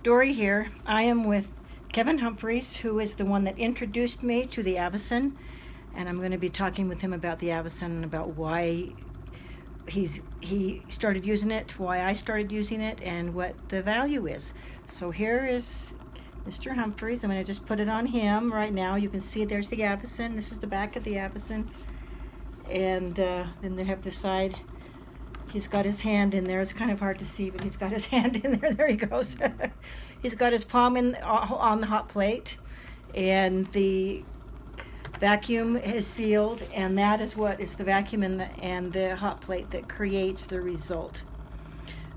Dory here. I am with Kevin Humphreys, who is the one that introduced me to the AVACEN, and I'm going to be talking with him about the AVACEN and about why he started using it, why I started using it, and what the value is. So here is Mr. Humphreys. I'm going to just put it on him right now. You can see there's the AVACEN. This is the back of the AVACEN, and then they have the side. He's got his hand in there. It's kind of hard to see, but he's got his hand in there. There he goes. He's got his palm on the hot plate, and the vacuum is sealed, and that is what is the vacuum and the hot plate that creates the result.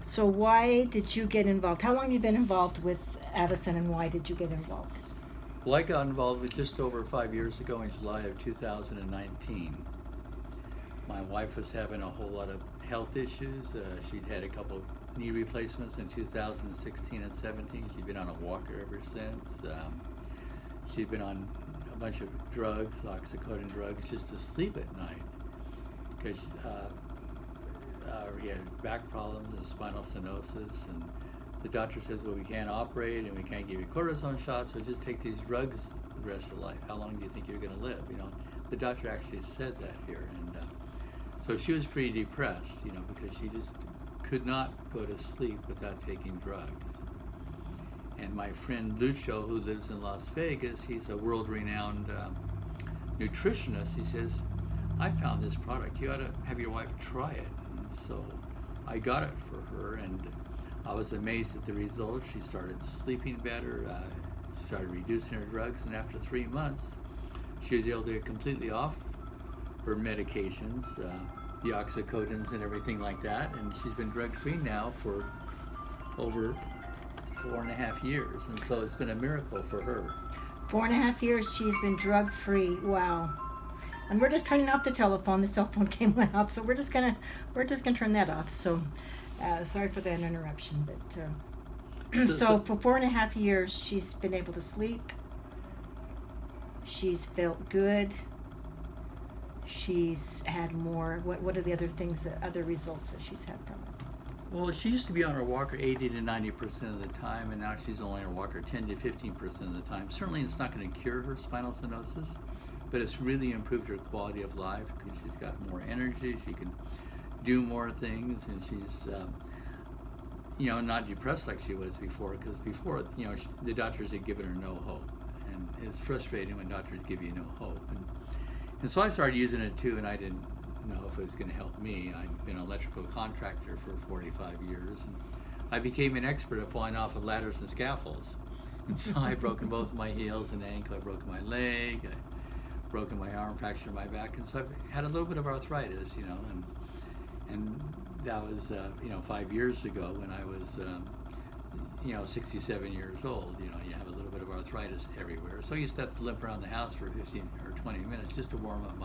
So why did you get involved? How long have you been involved with AVACEN, and why did you get involved? Well, I got involved with just over 5 years ago in July of 2019. My wife was having a whole lot of health issues. She'd had a couple knee replacements in 2016 and 17. She'd been on a walker ever since. She'd been on a bunch of drugs, oxycodone drugs, just to sleep at night. Because we had back problems and spinal stenosis. And the doctor says, well, we can't operate and we can't give you cortisone shots, so just take these drugs the rest of your life. How long do you think you're going to live? You know, the doctor actually said that here. And so she was pretty depressed, you know, because she just could not go to sleep without taking drugs. And my friend Lucho, who lives in Las Vegas, he's a world-renowned nutritionist. He says, I found this product. You ought to have your wife try it. And so I got it for her, and I was amazed at the results. She started sleeping better. She started reducing her drugs, and after 3 months, she was able to get completely off her medications, the oxycodones and everything like that, and she's been drug-free now for over 4.5 years, and so it's been a miracle for her. 4.5 years she's been drug-free. Wow. And we're just turning off the telephone. The cell phone came off, so we're just gonna turn that off. So sorry for that interruption, but so for 4.5 years she's been able to sleep. She's felt good. She's had more. What are the other things, other results that she's had from it? Well, she used to be on her walker 80 to 90% of the time, and now she's only on her walker 10 to 15% of the time. Certainly it's not going to cure her spinal stenosis, but it's really improved her quality of life because she's got more energy, she can do more things, and she's you know, not depressed like she was before, because before, you know, the doctors had given her no hope, and it's frustrating when doctors give you no hope. And so I started using it too, and I didn't know if it was going to help me. I'd been an electrical contractor for 45 years, and I became an expert at falling off of ladders and scaffolds. And so I've broken both my heels and ankle, I've broken my leg, I've broken my arm, fractured my back, and so I've had a little bit of arthritis, you know, and that was, you know, 5 years ago when I was, you know, 67 years old. You know, you have a little bit of arthritis everywhere. So I used to have to limp around the house for 15 or 20 minutes just to warm up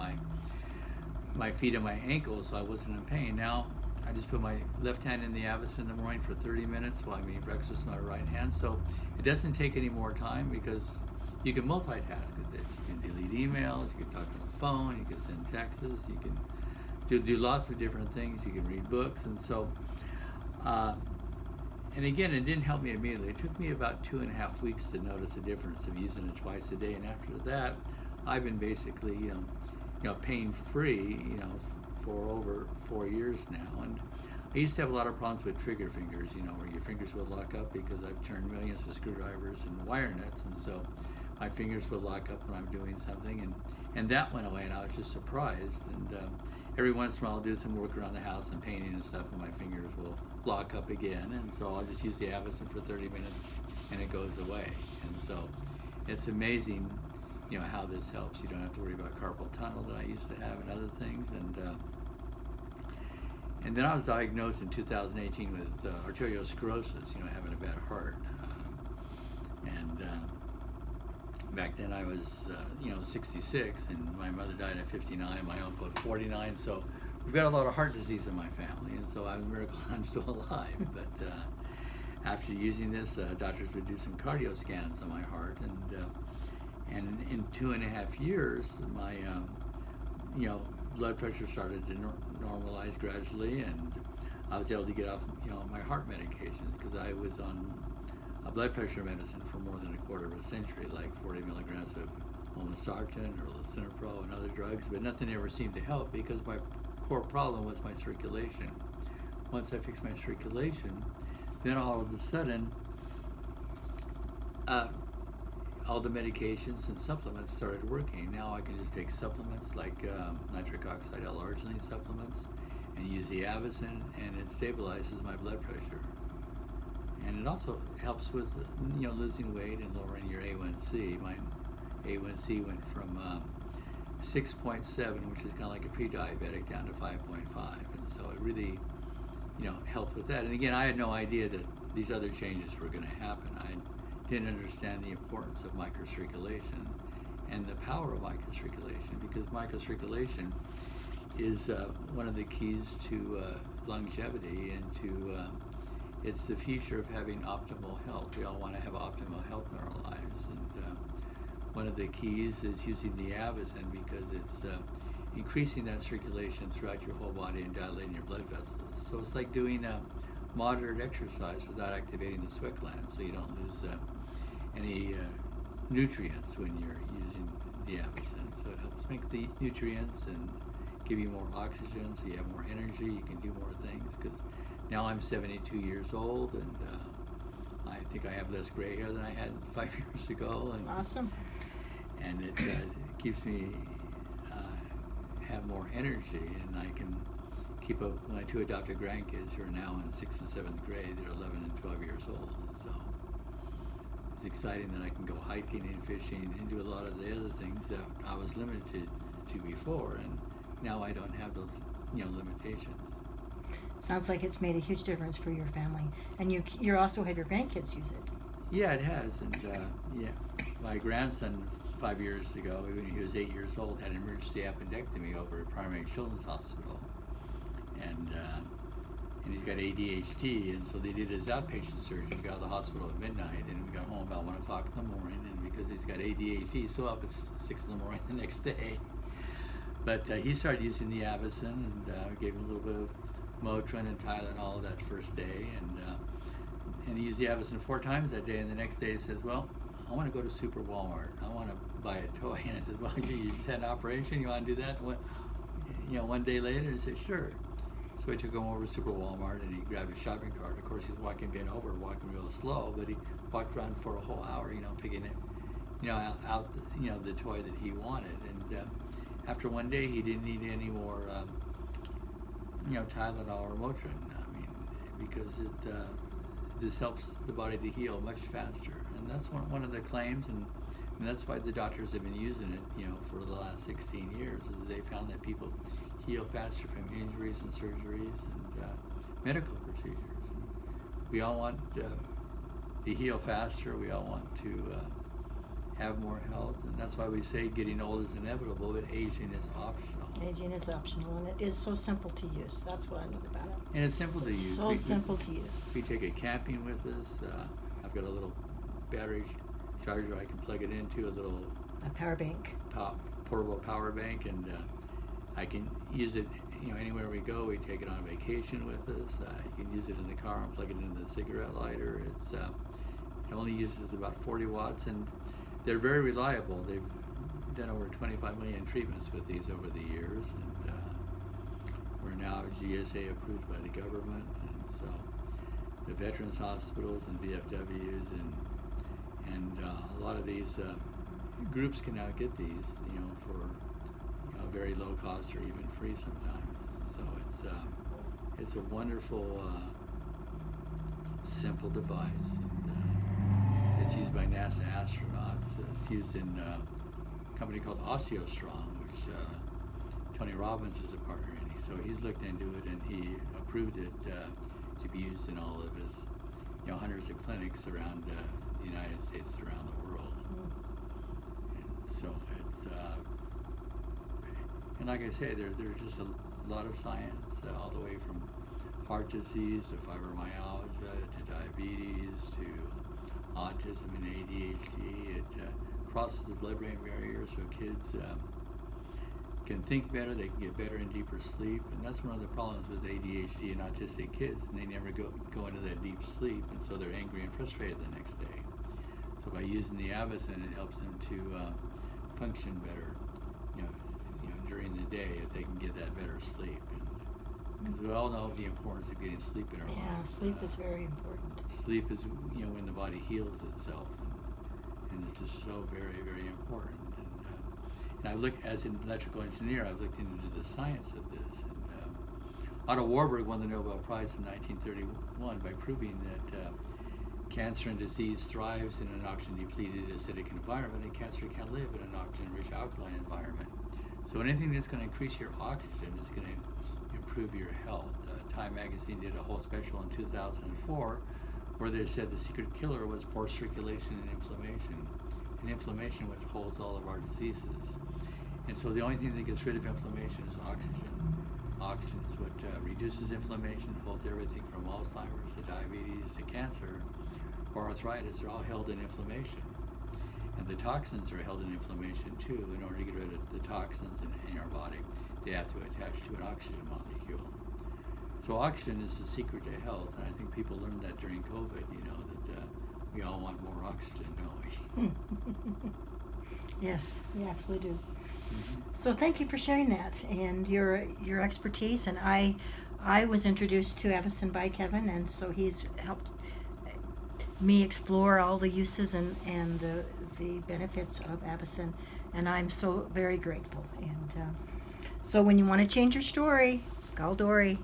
my feet and my ankles so I wasn't in pain. Now I just put my left hand in the AVACEN in the morning for 30 minutes while I'm eating breakfast with my right hand. So it doesn't take any more time because you can multitask with it. You can delete emails, you can talk on the phone, you can send texts, you can do lots of different things, you can read books, and so and again, it didn't help me immediately. It took me about 2.5 weeks to notice a difference of using it twice a day, and after that, I've been basically, you know, pain-free, you know, for over 4 years now. And I used to have a lot of problems with trigger fingers, you know, where your fingers would lock up because I've turned millions of screwdrivers and wire nuts, and so my fingers would lock up when I'm doing something, and that went away, and I was just surprised. And every once in a while I'll do some work around the house and painting and stuff, and my fingers will lock up again, and so I'll just use the AVACEN for 30 minutes and it goes away. And so it's amazing, you know, how this helps. You don't have to worry about carpal tunnel that I used to have and other things. And then I was diagnosed in 2018 with arteriosclerosis, you know, having a bad heart. Back then I was, you know, 66, and my mother died at 59, my uncle at 49, so we've got a lot of heart disease in my family, and so I'm a miracle I'm still alive. But after using this, doctors would do some cardio scans on my heart, and in 2.5 years, my, you know, blood pressure started to normalize gradually, and I was able to get off, you know, my heart medications because I was on a blood pressure medicine for more than a quarter of a century, like 40 milligrams of olmesartan or lisinopril and other drugs, but nothing ever seemed to help because my core problem was my circulation. Once I fixed my circulation, then all of a sudden, all the medications and supplements started working. Now I can just take supplements like nitric oxide L-arginine supplements and use the AVACEN, and it stabilizes my blood pressure. And it also helps with losing weight and lowering your A1C. My A1C went from 6.7, which is kind of like a pre-diabetic, down to 5.5, and so it really helped with that. And again, I had no idea that these other changes were going to happen. I didn't understand the importance of microcirculation and the power of microcirculation, because microcirculation is one of the keys to longevity and to it's the future of having optimal health. We all want to have optimal health in our lives, and one of the keys is using the AVACEN because it's increasing that circulation throughout your whole body and dilating your blood vessels. So it's like doing moderate exercise without activating the sweat gland, so you don't lose any nutrients when you're using the AVACEN. So it helps make the nutrients and give you more oxygen, so you have more energy, you can do more things. Because now I'm 72 years old, and I think I have less gray hair than I had 5 years ago. And, Awesome. And it keeps me have more energy, and I can keep up with my two adopted grandkids who are now in 6th and 7th grade. They're 11 and 12 years old. So it's exciting that I can go hiking and fishing and do a lot of the other things that I was limited to before, and now I don't have those limitations. Sounds like it's made a huge difference for your family, and you also have your grandkids use it. Yeah, it has, and my grandson 5 years ago, when he was 8 years old, had an emergency appendectomy over at Primary Children's Hospital, and he's got ADHD, and so they did his outpatient surgery. He got out of the hospital at midnight, and we got home about 1 o'clock in the morning, and because he's got ADHD, he's still up at 6 in the morning the next day. But he started using the AVACEN, and gave him a little bit of Motrin and Tylenol that first day, and he used the AVACEN 4 times that day, and the next day he says, well, I want to go to Super Walmart. I want to buy a toy. And I said, well, you just had an operation. You want to do that? One day later, he said, sure. So I took him over to Super Walmart, and he grabbed his shopping cart. Of course, he's walking bent over, walking real slow, but he walked around for a whole hour, picking it, out the toy that he wanted. And after one day, he didn't need any more, Tylenol or Motrin. I mean, because this helps the body to heal much faster. And that's one of the claims, and that's why the doctors have been using it, for the last 16 years, is they found that people heal faster from injuries and surgeries and medical procedures. And we all want to heal faster. We all want to have more health, and that's why we say getting old is inevitable, but aging is optional. Aging is optional, and it is so simple to use. That's what I love about it. And it's simple to use. So simple to use. We take it camping with us. I've got a little battery charger I can plug it into, A power bank. Portable power bank, and I can use it anywhere we go. We take it on vacation with us. You can use it in the car and plug it into the cigarette lighter. It only uses about 40 watts, and they're very reliable. They've done over 25 million treatments with these over the years, and we're now GSA approved by the government, and so the veterans hospitals and VFWs and a lot of these groups can now get these, for very low cost or even free sometimes. So it's a wonderful, simple device. And, it's used by NASA astronauts. It's used in a company called OsteoStrong, which Tony Robbins is a partner in. So he's looked into it, and he approved it to be used in all of his, hundreds of clinics around the United States and around the world. And so it's, and like I say, there's just a lot of science, all the way from heart disease to fibromyalgia to diabetes to autism and ADHD. It crosses the blood-brain barrier, so kids can think better, they can get better and deeper sleep, and that's one of the problems with ADHD and autistic kids, and they never go into that deep sleep, and so they're angry and frustrated the next day. So by using the AVACEN, it helps them to function better, during the day if they can get that better sleep. Because we all know the importance of getting sleep in our lives. Yeah, sleep is very important. Sleep is, when the body heals itself, and it's just so very, very important. And I've looked, as an electrical engineer, I've looked into the science of this. And Otto Warburg won the Nobel Prize in 1931 by proving that cancer and disease thrives in an oxygen-depleted acidic environment, and cancer can live in an oxygen-rich alkaline environment. So anything that's going to increase your oxygen is going to improve your health. Time magazine did a whole special in 2004 where they said the secret killer was poor circulation and inflammation. And inflammation, which holds all of our diseases. And so the only thing that gets rid of inflammation is oxygen. Oxygen is what reduces inflammation, holds everything from Alzheimer's to diabetes to cancer or arthritis. They're all held in inflammation. And the toxins are held in inflammation too. In order to get rid of the toxins in our body, they have to attach to an oxygen molecule. So oxygen is the secret to health, and I think people learned that during COVID, that we all want more oxygen, don't we? Yes, we absolutely do. Mm-hmm. So thank you for sharing that and your expertise. And I was introduced to AVACEN by Kevin, and so he's helped me explore all the uses and the benefits of AVACEN, and I'm so very grateful. And so when you want to change your story, call Dory.